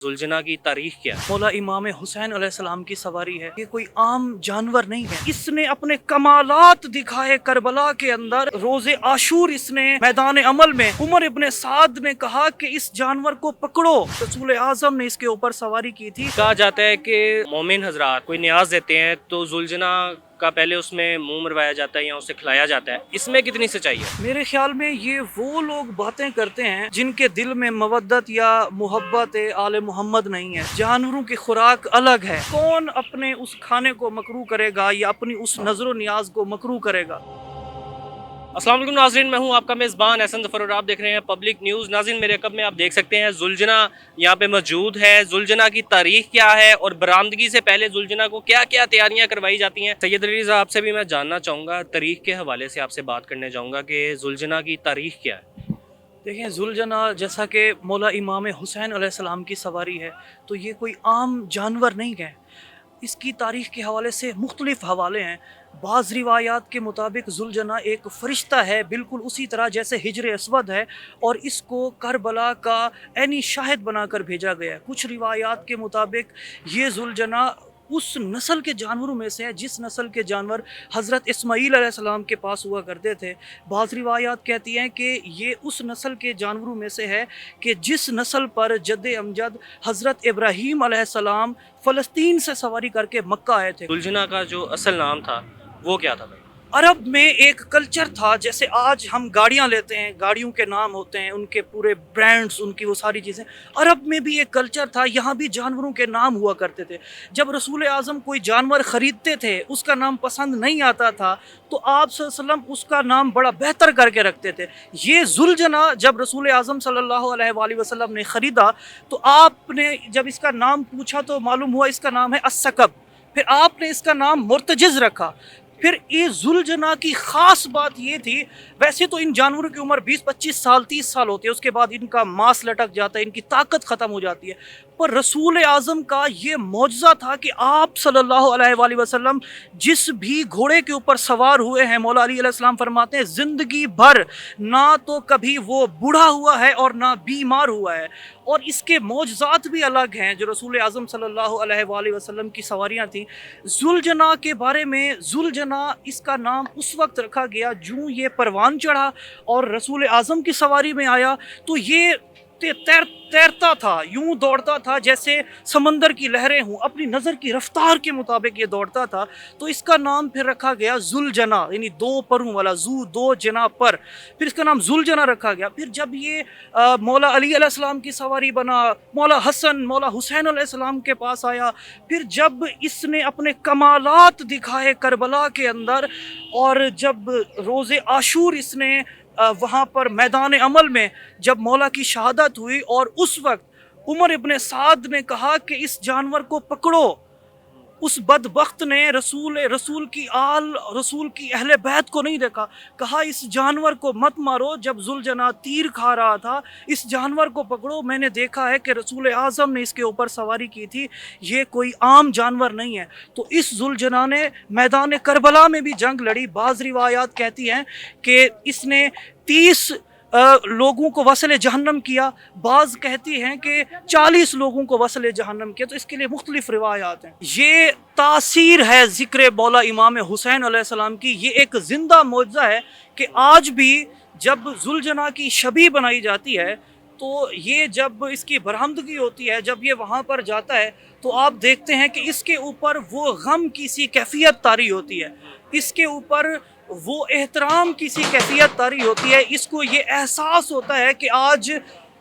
जुलजना की तारीख क्या है? मौला इमाम हुसैन अलैहिस्सलाम की सवारी है। ये कोई आम जानवर नहीं है। इसने अपने कमालात दिखाए करबला के अंदर। रोजे आशूर इसने मैदान अमल में उमर इब्ने साद ने कहा कि इस जानवर को पकड़ो। रसूल आजम ने इसके ऊपर सवारी की थी। कहा जाता है कि मोमिन हजरात कोई न्याज देते हैं तो जुलजना का पहले उसमें मुंह मरवाया जाता है या उसे खिलाया जाता है, इसमें कितनी सच्चाई है? मेरे ख्याल में ये वो लोग बातें करते हैं जिनके दिल में मवद्दत या मोहब्बत आले मोहम्मद नहीं है। जानवरों की खुराक अलग है। कौन अपने उस खाने को मकरू करेगा या अपनी उस नजर नियाज को मकरू करेगा। अस्सलाम वालेकुम नाज़रीन, मैं हूं आपका मेज़बान एहसन ज़फ़र और आप देख रहे हैं पब्लिक न्यूज़। नाज़रीन, मेरे कब में आप देख सकते हैं जुलजना यहाँ पे मौजूद है। जुलजना की तारीख क्या है और बरामदगी से पहले जुलजना को क्या क्या तैयारियां करवाई जाती हैं। सैयद अली रज़ा, आपसे भी मैं जानना चाहूँगा, तारीख के हवाले से आपसे बात करने चाहूँगा कि जुलजना की तारीख क्या है। देखें, जुलजना जैसा कि मौला इमाम हुसैन अलैहिस्सलाम की सवारी है, तो ये कोई आम जानवर नहीं है। इसकी तारीख़ के हवाले से मुख्तलिफ़ हवाले हैं। बाज़ रिवायात के मुताबिक जुलजना एक फ़रिश्ता है, बिल्कुल उसी तरह जैसे हिजर अस्वद है, और इसको करबला का ऐनी शाहिद बनाकर भेजा गया है। कुछ रिवायात के मुताबिक ये जुलजना उस नस्ल के जानवरों में से है जिस नस्ल के जानवर हज़रत इस्माईल अलैहिस्सलाम के पास हुआ करते थे। बाज़ रिवायात कहती हैं कि ये उस नस्ल के जानवरों में से है कि जिस नस्ल पर जद्द अमजद हज़रत इब्राहीम अलैहिस्सलाम फ़लस्तीन से सवारी करके मक्का आए थे। जुलजना का जो असल नाम था वो क्या था भाई? अरब में एक कल्चर था, जैसे आज हम गाड़ियाँ लेते हैं, गाड़ियों के नाम होते हैं, उनके पूरे ब्रांड्स, उनकी वो सारी चीज़ें। अरब में भी एक कल्चर था, यहाँ भी जानवरों के नाम हुआ करते थे। जब रसूल आज़म कोई जानवर ख़रीदते थे, उसका नाम पसंद नहीं आता था, तो आप सल्लल्लाहु अलैहि वसल्लम उसका नाम बड़ा बेहतर करके रखते थे। ये जुलजना जब रसूल आज़म सल्लल्लाहु अलैहि वसल्लम ने ख़रीदा, तो आपने जब इसका नाम पूछा तो मालूम हुआ इसका नाम है अस्सकब। फिर आपने इसका नाम मुर्तजिज़ रखा। फिर ये जुलजना की ख़ास बात ये थी, वैसे तो इन जानवरों की उम्र 20-25 साल 30 साल होती है, उसके बाद इनका मांस लटक जाता है, इनकी ताकत ख़त्म हो जाती है। पर रसूल आज़म का ये मौजज़ा था कि आप सल्लल्लाहु अलैहि वसल्लम जिस भी घोड़े के ऊपर सवार हुए हैं, मौला अली अलैहिस्सलाम फरमाते हैं ज़िंदगी भर ना तो कभी वो बूढ़ा हुआ है और ना बीमार हुआ है। और इसके मौजज़ात भी अलग हैं जो रसूल आज़म सल्लल्लाहु अलैहि वसल्लम की सवारियाँ थीं। जुलजना के बारे में, जुलजना इसका नाम उस वक्त रखा गया जूँ ये परवान चढ़ा और रसूल आज़म की सवारी में आया, तो ये तैरता था, यूं दौड़ता था जैसे समंदर की लहरें हों, अपनी नज़र की रफ्तार के मुताबिक ये दौड़ता था। तो इसका नाम फिर रखा गया जुलजना, यानी दो परों वाला, जू दो जना पर, फिर इसका नाम जुलजना रखा गया। फिर जब ये मौला अली अलैहिस्सलाम की सवारी बना, मौला हसन मौला हुसैन अलैहिस्सलाम के पास आया, फिर जब इसने अपने कमालात दिखाए करबला के अंदर, और जब रोज़े आशूर इसने वहाँ पर मैदान अमल में जब मौला की शहादत हुई, और उस वक्त उमर इब्ने साद ने कहा कि इस जानवर को पकड़ो। उस बदबख्त ने रसूल की अहले बैत को नहीं देखा, कहा इस जानवर को मत मारो। जब जुलजना तीर खा रहा था, इस जानवर को पकड़ो, मैंने देखा है कि रसूल आज़म ने इसके ऊपर सवारी की थी, ये कोई आम जानवर नहीं है। तो इस जुलजना ने मैदान करबला में भी जंग लड़ी। बाज़ रिवायात कहती हैं कि इसने 30 लोगों को वसल जहन्नम किया, बाज़ कहती हैं कि 40 लोगों को वसल जहन्नम किया। तो इसके लिए मुख्तलिफ रिवायात हैं। ये तासीर है ज़िक्र मौला इमाम हुसैन अलैहिस्सलाम की। ये एक ज़िंदा मौजज़ा है कि आज भी जब जुलजना की शबी बनाई जाती है, तो ये जब इसकी बरामदगी होती है, जब ये वहाँ पर जाता है, तो आप देखते हैं कि इसके ऊपर वो गम की सी कैफियत तारी होती है, इसके ऊपर वो एहतराम की सी कैफियत तारी होती है। इसको ये एहसास होता है कि आज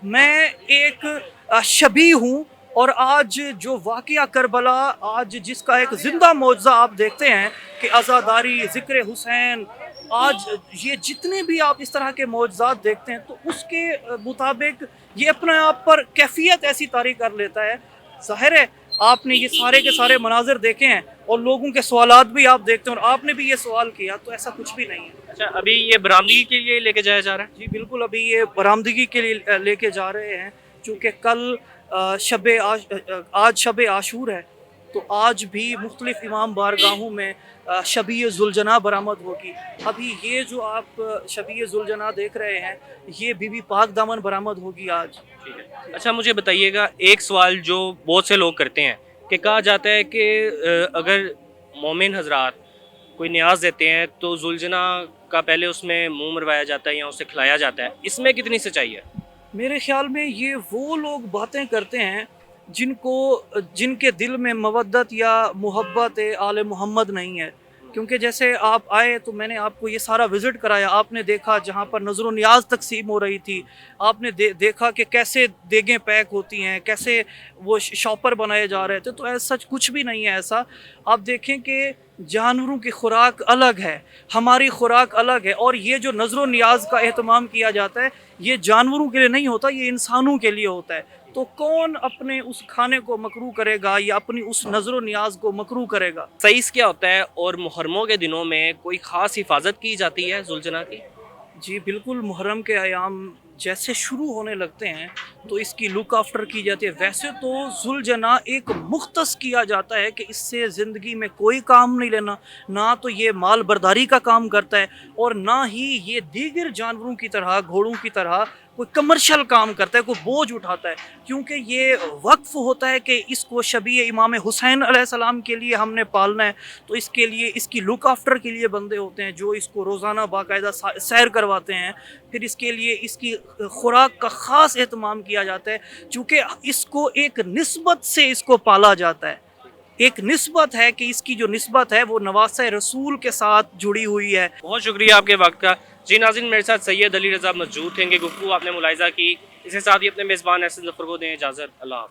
मैं एक शबी हूँ, और आज जो वाक़या करबला, आज जिसका एक ज़िंदा मौजज़ा आप देखते हैं कि अज़ादारी, ज़िक्र हुसैन, आज ये जितने भी आप इस तरह के मौजज़ात देखते हैं, तो उसके मुताबिक ये अपने आप पर कैफियत ऐसी तारी कर लेता है। ज़ाहिर है आपने ये सारे के सारे मनाज़िर देखे हैं और लोगों के सवालात भी आप देखते हैं, और आपने भी ये सवाल किया, तो ऐसा कुछ भी नहीं है। अच्छा, अभी ये बरामदगी के लिए लेके जाया जा रहा है? जी बिल्कुल, अभी ये बरामदगी के लिए लेके जा रहे हैं, चूँकि कल आज शब आशूर है, تو آج بھی مختلف امام بارگاہوں میں شبیہ ذوالجناح برآمد ہوگی. ابھی یہ جو آپ شبیہ ذوالجناح دیکھ رہے ہیں یہ بی بی پاک دامن برآمد ہوگی آج. ٹھیک ہے. اچھا مجھے بتائیے گا ایک سوال جو بہت سے لوگ کرتے ہیں کہ کہا جاتا ہے کہ اگر مومن حضرات کوئی نیاز دیتے ہیں تو ذوالجناح کا پہلے اس میں منہ مروایا جاتا ہے یا اسے کھلایا جاتا ہے، اس میں کتنی سچائی ہے؟ میرے خیال میں یہ وہ لوگ باتیں کرتے ہیں جن کے دل میں مودت یا محبت آل محمد نہیں ہے. کیونکہ جیسے آپ آئے تو میں نے آپ کو یہ سارا وزٹ کرایا، آپ نے دیکھا جہاں پر نظر و نیاز تقسیم ہو رہی تھی، آپ نے دیکھا کہ کیسے دیگیں پیک ہوتی ہیں، کیسے وہ شاپر بنائے جا رہے تھے. تو ایسا سچ کچھ بھی نہیں ہے ایسا. آپ دیکھیں کہ جانوروں کی خوراک الگ ہے، ہماری خوراک الگ ہے، اور یہ جو نظر و نیاز کا اہتمام کیا جاتا ہے یہ جانوروں کے لیے نہیں ہوتا، یہ انسانوں کے لیے ہوتا ہے. تو کون اپنے اس کھانے کو مکروہ کرے گا یا اپنی اس نظر و نیاز کو مکروہ کرے گا؟ سائز کیا ہوتا ہے اور محرموں کے دنوں میں کوئی خاص حفاظت کی جاتی ہے ذوالجناح کی؟ جی بالکل، محرم کے ایام جیسے شروع ہونے لگتے ہیں تو اس کی لک آفٹر کی جاتی ہے. ویسے تو ذوالجناح ایک مختص کیا جاتا ہے کہ اس سے زندگی میں کوئی کام نہیں لینا، نہ تو یہ مال برداری کا کام کرتا ہے اور نہ ہی یہ دیگر جانوروں کی طرح گھوڑوں کی طرح کوئی کمرشل کام کرتا ہے، کوئی بوجھ اٹھاتا ہے. کیونکہ یہ وقف ہوتا ہے کہ اس کو شبیہ امام حسین علیہ السلام کے لیے ہم نے پالنا ہے، تو اس کے لیے اس کی لک آفٹر کے لیے بندے ہوتے ہیں جو اس کو روزانہ باقاعدہ سیر کرواتے ہیں. پھر اس کے لیے اس کی خوراک کا خاص اہتمام کیا جاتا ہے، چونکہ اس کو ایک نسبت سے اس کو پالا جاتا ہے. ایک نسبت ہے کہ اس کی جو نسبت ہے وہ نواسہ رسول کے ساتھ جڑی ہوئی ہے. بہت شکریہ آپ کے وقت کا. جی ناظرین، میرے ساتھ سید علی رضا موجود تھیں کہ گفتگو آپ نے ملاحظہ کی. اس کے ساتھ ہی اپنے میزبان احسن ظفر کو دیں اجازت. اللہ حافظ.